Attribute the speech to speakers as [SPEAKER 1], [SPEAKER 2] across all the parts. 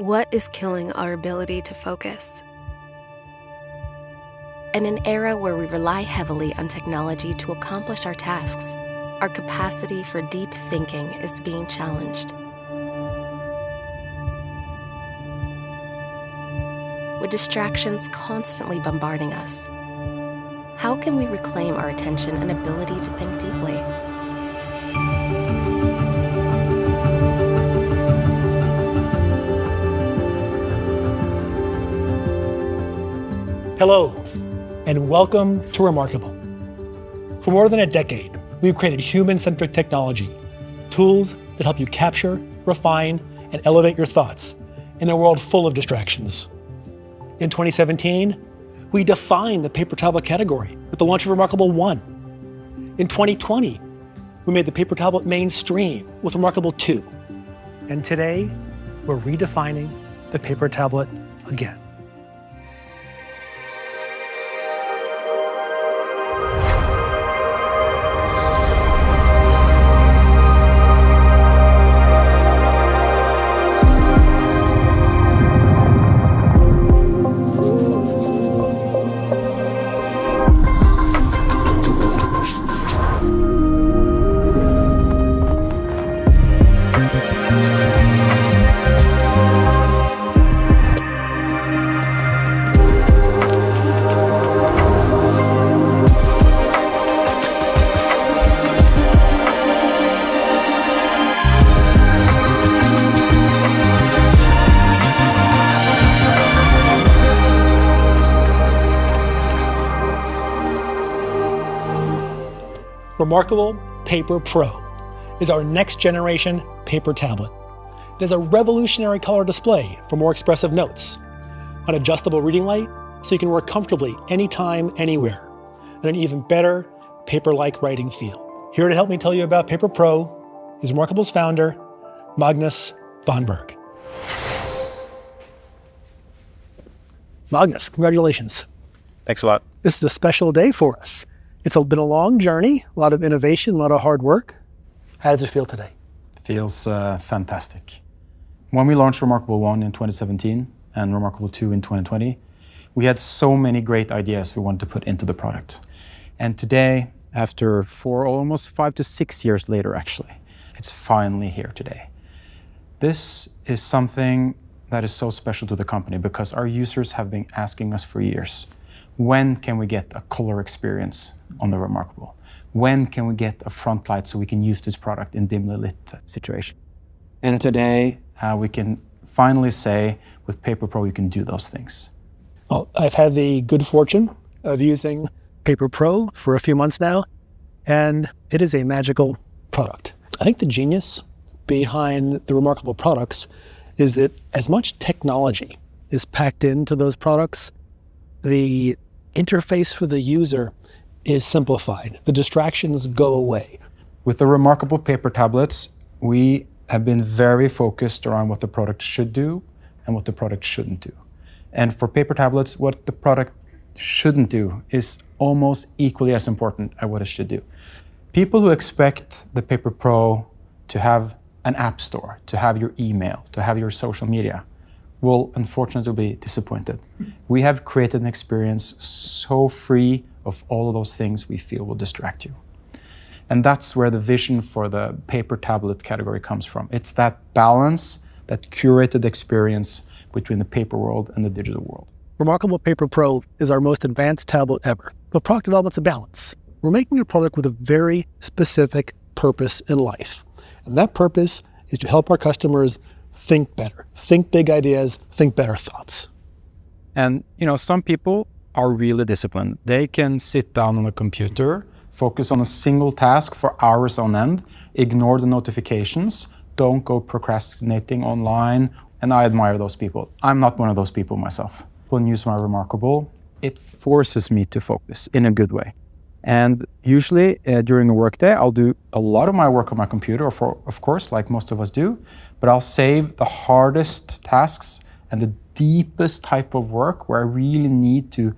[SPEAKER 1] What is killing our ability to focus? In an era where we rely heavily on technology to accomplish our tasks, our capacity for deep thinking is being challenged. With distractions constantly bombarding us, how can we reclaim our attention and ability to think deeply?
[SPEAKER 2] Hello, and welcome to reMarkable. For more than a decade, we've created human-centric technology, tools that help you capture, refine, and elevate your thoughts in a world full of distractions. In 2017, we defined the paper tablet category with the launch of reMarkable 1. In 2020, we made the paper tablet mainstream with reMarkable 2. And today, we're redefining the paper tablet again. reMarkable Paper Pro is our next generation paper tablet. It has a revolutionary color display for more expressive notes, an adjustable reading light so you can work comfortably anytime, anywhere, and an even better paper-like writing feel. Here to help me tell you about Paper Pro is reMarkable's founder, Magnus Vonberg. Magnus, congratulations.
[SPEAKER 3] Thanks a lot.
[SPEAKER 2] This is a special day for us. It's been a long journey, a lot of innovation, a lot of hard work. How does it feel today?
[SPEAKER 3] Feels fantastic. When we launched reMarkable 1 in 2017 and reMarkable 2 in 2020, we had so many great ideas we wanted to put into the product. And today, after almost 5 to 6 years later, actually, it's finally here today. This is something that is so special to the company because our users have been asking us for years, when can we get a color experience on the reMarkable? When can we get a front light so we can use this product in dimly lit situation? And today, we can finally say, with Paper Pro, you can do those things.
[SPEAKER 2] Well, I've had the good fortune of using Paper Pro for a few months now, and it is a magical product. I think the genius behind the reMarkable products is that as much technology is packed into those products, the interface for the user is simplified. The distractions go away.
[SPEAKER 3] With the reMarkable paper tablets, we have been very focused around what the product should do and what the product shouldn't do. And for paper tablets, what the product shouldn't do is almost equally as important as what it should do. People who expect the Paper Pro to have an app store, to have your email, to have your social media, will unfortunately be disappointed. We have created an experience so free of all of those things we feel will distract you. And that's where the vision for the paper tablet category comes from. It's that balance, that curated experience between the paper world and the digital world.
[SPEAKER 2] reMarkable Paper Pro is our most advanced tablet ever, but product development's a balance. We're making a product with a very specific purpose in life. And that purpose is to help our customers think better, think big ideas, think better thoughts.
[SPEAKER 3] And some people are really disciplined. They can sit down on a computer, focus on a single task for hours on end, ignore the notifications, don't go procrastinating online, and I admire those people. I'm not one of those people myself. When I use my reMarkable, it forces me to focus in a good way. And usually during a workday, I'll do a lot of my work on my computer, of course, like most of us do, but I'll save the hardest tasks and the deepest type of work where I really need to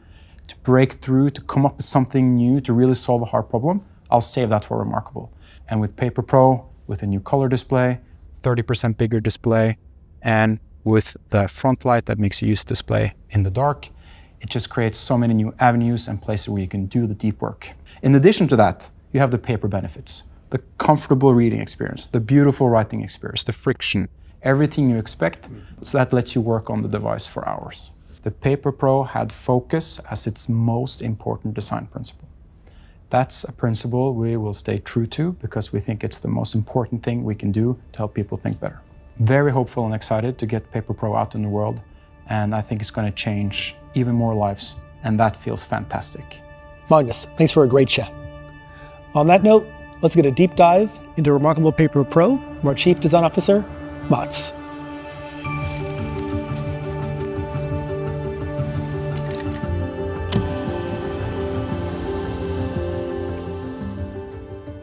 [SPEAKER 3] break through, to come up with something new, to really solve a hard problem. I'll save that for reMarkable. And with Paper Pro, with a new color display, 30% bigger display, and with the front light that makes you use display in the dark. It just creates so many new avenues and places where you can do the deep work. In addition to that, you have the paper benefits, the comfortable reading experience, the beautiful writing experience, the friction, everything you expect, so that lets you work on the device for hours. The Paper Pro had focus as its most important design principle. That's a principle we will stay true to because we think it's the most important thing we can do to help people think better. Very hopeful and excited to get Paper Pro out in the world, and I think it's going to change even more lives, and that feels fantastic.
[SPEAKER 2] Magnus, thanks for a great chat. On that note, let's get a deep dive into reMarkable Paper Pro from our Chief Design Officer, Mats.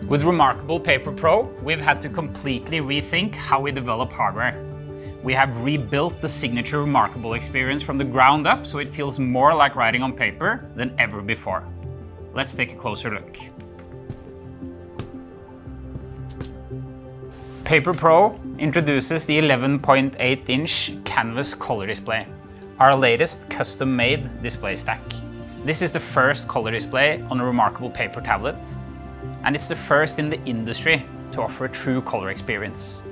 [SPEAKER 4] With reMarkable Paper Pro, we've had to completely rethink how we develop hardware. We have rebuilt the signature reMarkable experience from the ground up so it feels more like writing on paper than ever before. Let's take a closer look. Paper Pro introduces the 11.8-inch canvas color display, our latest custom-made display stack. This is the first color display on a reMarkable paper tablet, and it's the first in the industry to offer a true color experience.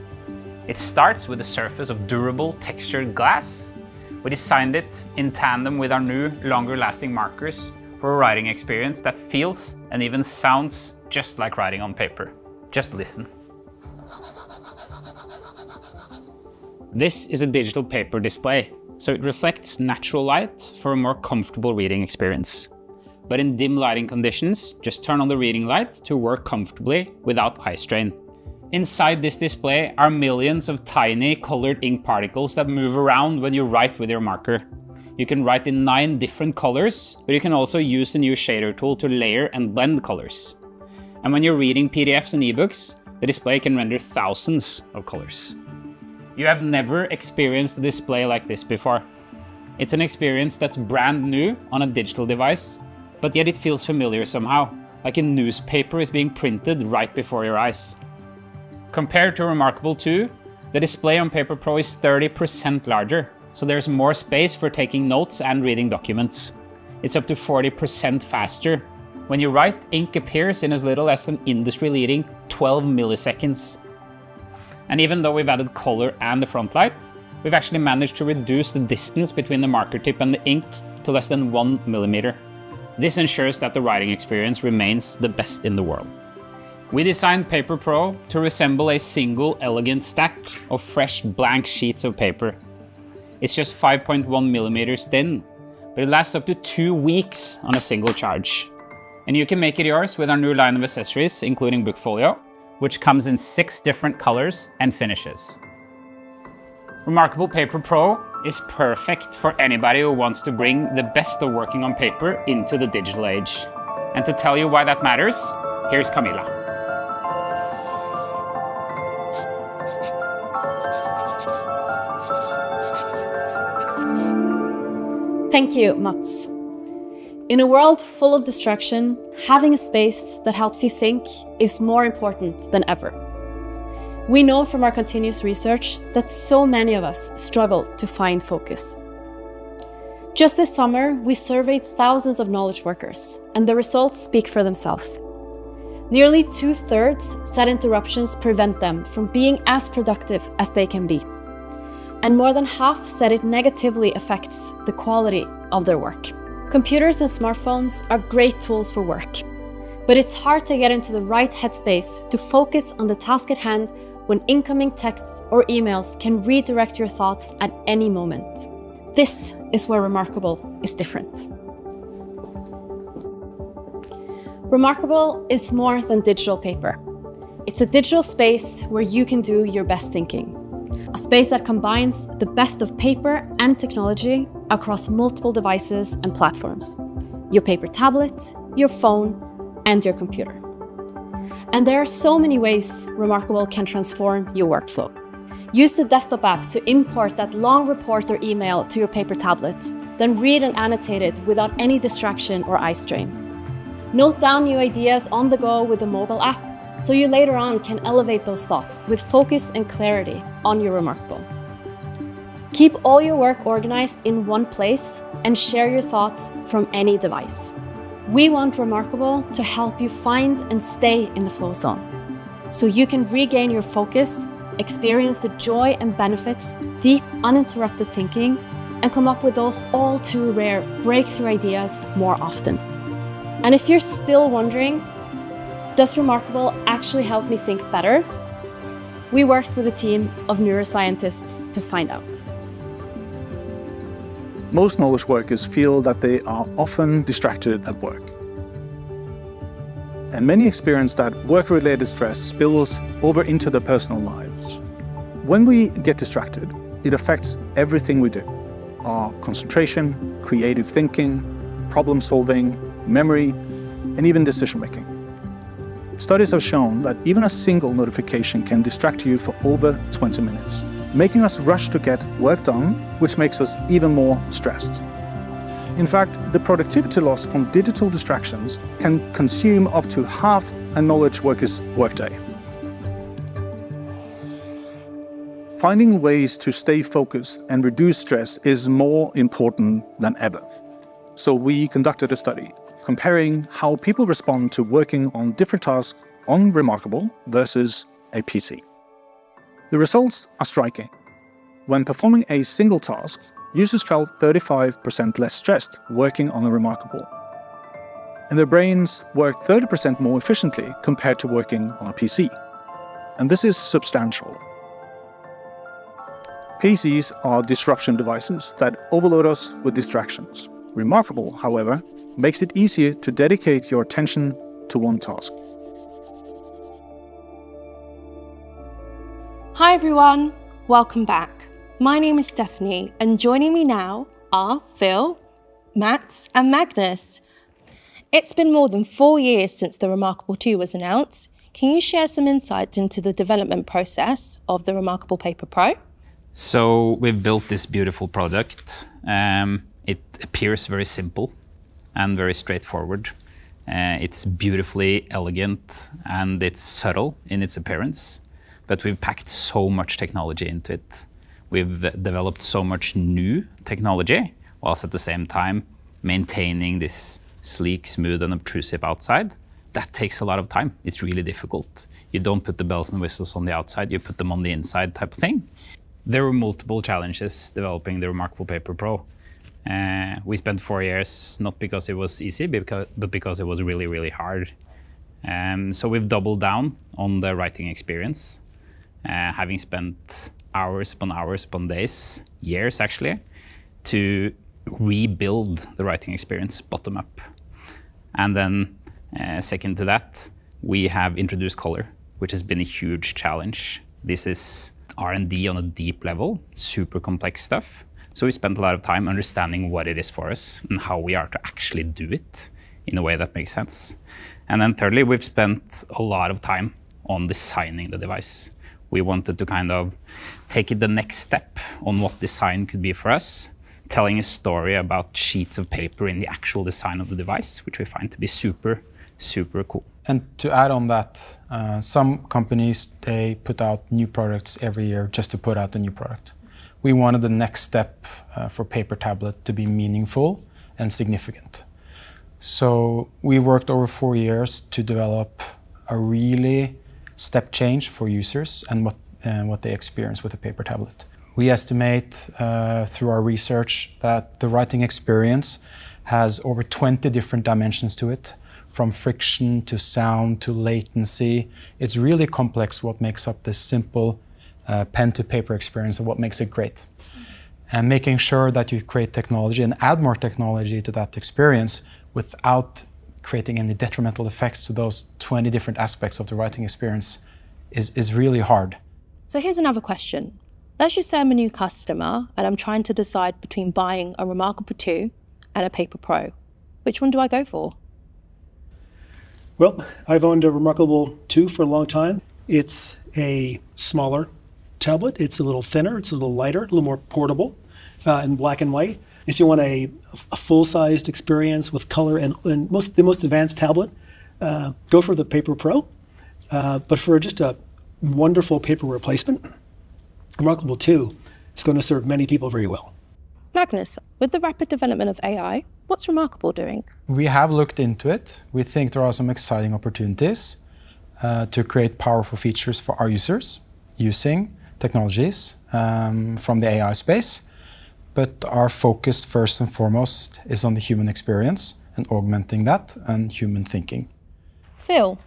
[SPEAKER 4] It starts with a surface of durable textured glass. We designed it in tandem with our new longer-lasting markers for a writing experience that feels and even sounds just like writing on paper. Just listen. This is a digital paper display, so it reflects natural light for a more comfortable reading experience. But in dim lighting conditions, just turn on the reading light to work comfortably without eye strain. Inside this display are millions of tiny colored ink particles that move around when you write with your marker. You can write in 9 different colors, but you can also use the new shader tool to layer and blend colors. And when you're reading PDFs and ebooks, the display can render thousands of colors. You have never experienced a display like this before. It's an experience that's brand new on a digital device, but yet it feels familiar somehow, like a newspaper is being printed right before your eyes. Compared to reMarkable 2, the display on Paper Pro is 30% larger, so there's more space for taking notes and reading documents. It's up to 40% faster. When you write, ink appears in as little as an industry-leading 12 milliseconds. And even though we've added color and the front light, we've actually managed to reduce the distance between the marker tip and the ink to less than 1 millimeter. This ensures that the writing experience remains the best in the world. We designed Paper Pro to resemble a single elegant stack of fresh blank sheets of paper. It's just 5.1 millimeters thin, but it lasts up to 2 weeks on a single charge. And you can make it yours with our new line of accessories, including Bookfolio, which comes in 6 different colors and finishes. reMarkable Paper Pro is perfect for anybody who wants to bring the best of working on paper into the digital age. And to tell you why that matters, here's Camilla.
[SPEAKER 5] Thank you, Mats. In a world full of distraction, having a space that helps you think is more important than ever. We know from our continuous research that so many of us struggle to find focus. Just this summer, we surveyed thousands of knowledge workers, and the results speak for themselves. Nearly 2/3 said interruptions prevent them from being as productive as they can be. And more than half said it negatively affects the quality of their work. Computers and smartphones are great tools for work, but it's hard to get into the right headspace to focus on the task at hand when incoming texts or emails can redirect your thoughts at any moment. This is where reMarkable is different. reMarkable is more than digital paper. It's a digital space where you can do your best thinking. A space that combines the best of paper and technology across multiple devices and platforms. Your paper tablet, your phone, and your computer. And there are so many ways reMarkable can transform your workflow. Use the desktop app to import that long report or email to your paper tablet, then read and annotate it without any distraction or eye strain. Note down new ideas on the go with the mobile app, so you later on can elevate those thoughts with focus and clarity on your reMarkable. Keep all your work organized in one place and share your thoughts from any device. We want reMarkable to help you find and stay in the flow zone, so you can regain your focus, experience the joy and benefits of deep, uninterrupted thinking, and come up with those all too rare breakthrough ideas more often. And if you're still wondering, does reMarkable actually help me think better? We worked with a team of neuroscientists to find out.
[SPEAKER 6] Most knowledge workers feel that they are often distracted at work. And many experience that work-related stress spills over into their personal lives. When we get distracted, it affects everything we do. Our concentration, creative thinking, problem solving, memory, and even decision making. Studies have shown that even a single notification can distract you for over 20 minutes, making us rush to get work done, which makes us even more stressed. In fact, the productivity loss from digital distractions can consume up to half a knowledge worker's workday. Finding ways to stay focused and reduce stress is more important than ever. So we conducted a study comparing how people respond to working on different tasks on reMarkable versus a PC. The results are striking. When performing a single task, users felt 35% less stressed working on a reMarkable. And their brains worked 30% more efficiently compared to working on a PC. And this is substantial. PCs are disruption devices that overload us with distractions. reMarkable, however, makes it easier to dedicate your attention to one task.
[SPEAKER 7] Hi everyone, welcome back. My name is Stephanie, and joining me now are Phil, Mats and Magnus. It's been more than 4 years since the reMarkable 2 was announced. Can you share some insights into the development process of the reMarkable Paper Pro?
[SPEAKER 4] So we've built this beautiful product. It appears very simple and very straightforward. It's beautifully elegant and it's subtle in its appearance, but we've packed so much technology into it. We've developed so much new technology, whilst at the same time maintaining this sleek, smooth, and obtrusive outside. That takes a lot of time. It's really difficult. You don't put the bells and whistles on the outside, you put them on the inside type of thing. There were multiple challenges developing the reMarkable Paper Pro. We spent 4 years, not because it was easy, but because it was really, really hard. So we've doubled down on the writing experience, having spent hours upon days, years actually, to rebuild the writing experience bottom up. And then second to that, we have introduced color, which has been a huge challenge. This is R&D on a deep level, super complex stuff. So we spent a lot of time understanding what it is for us and how we are to actually do it in a way that makes sense. And then thirdly, we've spent a lot of time on designing the device. We wanted to kind of take it the next step on what design could be for us, telling a story about sheets of paper in the actual design of the device, which we find to be super, super cool.
[SPEAKER 3] And to add on that, some companies, they put out new products every year just to put out a new product. We wanted the next step for paper tablet to be meaningful and significant. So we worked over 4 years to develop a really step change for users and what they experience with a paper tablet. We estimate through our research that the writing experience has over 20 different dimensions to it, from friction to sound to latency. It's really complex what makes up this simple pen to paper experience and what makes it great. And making sure that you create technology and add more technology to that experience without creating any detrimental effects to those 20 different aspects of the writing experience is really hard.
[SPEAKER 7] So here's another question. Let's just say I'm a new customer and I'm trying to decide between buying a reMarkable 2 and a Paper Pro. Which one do I go for?
[SPEAKER 2] Well, I've owned a reMarkable 2 for a long time. It's a smaller tablet. It's a little thinner. It's a little lighter, a little more portable, in black and white. If you want a full-sized experience with color and the most advanced tablet, go for the Paper Pro. But for just a wonderful paper replacement, reMarkable 2 It's going to serve many people very well.
[SPEAKER 7] Magnus, with the rapid development of AI, what's reMarkable doing?
[SPEAKER 3] We have looked into it. We think there are some exciting opportunities to create powerful features for our users using technologies from the AI space. But our focus first and foremost is on the human experience and augmenting that and human thinking.
[SPEAKER 7] Phil,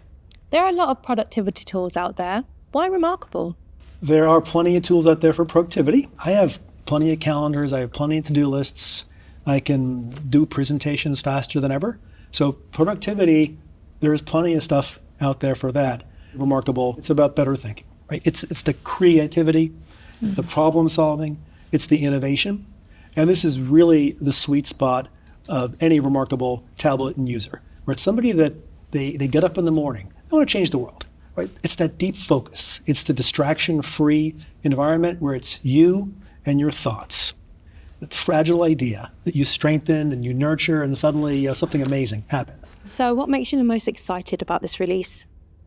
[SPEAKER 7] there are a lot of productivity tools out there. Why reMarkable?
[SPEAKER 2] There are plenty of tools out there for productivity. I have plenty of calendars. I have plenty of to-do lists. I can do presentations faster than ever. So productivity, there is plenty of stuff out there for that. reMarkable, it's about better thinking, right? It's the creativity, it's the problem solving, it's the innovation. And this is really the sweet spot of any reMarkable tablet and user, where it's somebody that they get up in the morning, they want to change the world, right? It's that deep focus. It's the distraction-free environment where it's you and your thoughts. The fragile idea that you strengthen and you nurture, and suddenly something amazing happens.
[SPEAKER 7] So what makes you the most excited about this release?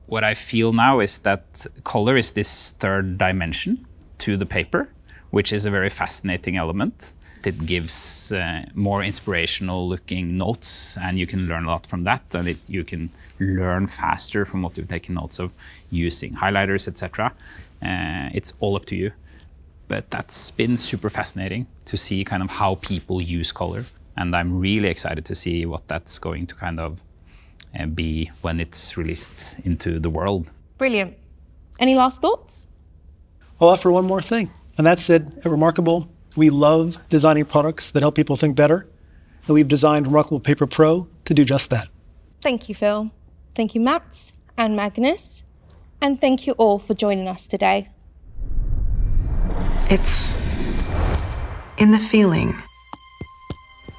[SPEAKER 4] What I feel now is that color is this third dimension to the paper, which is a very fascinating element. It gives more inspirational looking notes, and you can learn a lot from that, and you can learn faster from what you've taken notes of using highlighters, etc. It's all up to you. But that's been super fascinating to see kind of how people use color. And I'm really excited to see what that's going to kind of be when it's released into the world.
[SPEAKER 7] Brilliant. Any last thoughts?
[SPEAKER 2] I'll offer one more thing, and that's it. At reMarkable, we love designing products that help people think better, and we've designed reMarkable Paper Pro to do just that.
[SPEAKER 7] Thank you, Phil. Thank you, Mats and Magnus. And thank you all for joining us today.
[SPEAKER 8] It's in the feeling,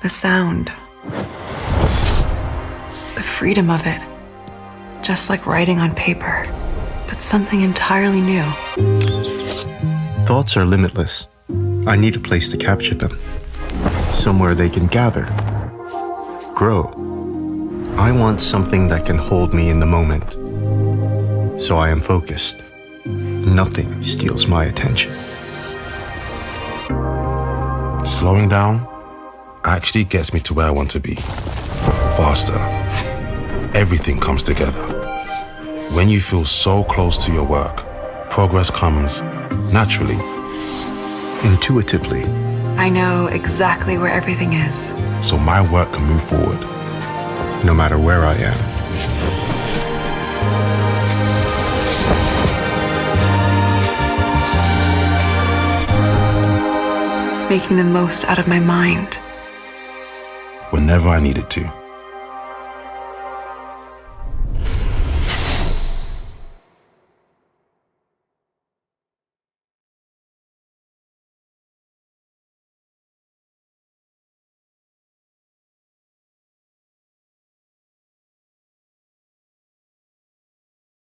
[SPEAKER 8] the sound, the freedom of it. Just like writing on paper, but something entirely new.
[SPEAKER 9] Thoughts are limitless. I need a place to capture them. Somewhere they can gather, grow. I want something that can hold me in the moment. So I am focused. Nothing steals my attention.
[SPEAKER 10] Slowing down actually gets me to where I want to be. Faster. Everything comes together. When you feel so close to your work, progress comes naturally.
[SPEAKER 9] Intuitively.
[SPEAKER 8] I know exactly where everything is.
[SPEAKER 10] So my work can move forward.
[SPEAKER 9] No matter where I am.
[SPEAKER 8] Making the most out of my mind.
[SPEAKER 10] Whenever I need it to.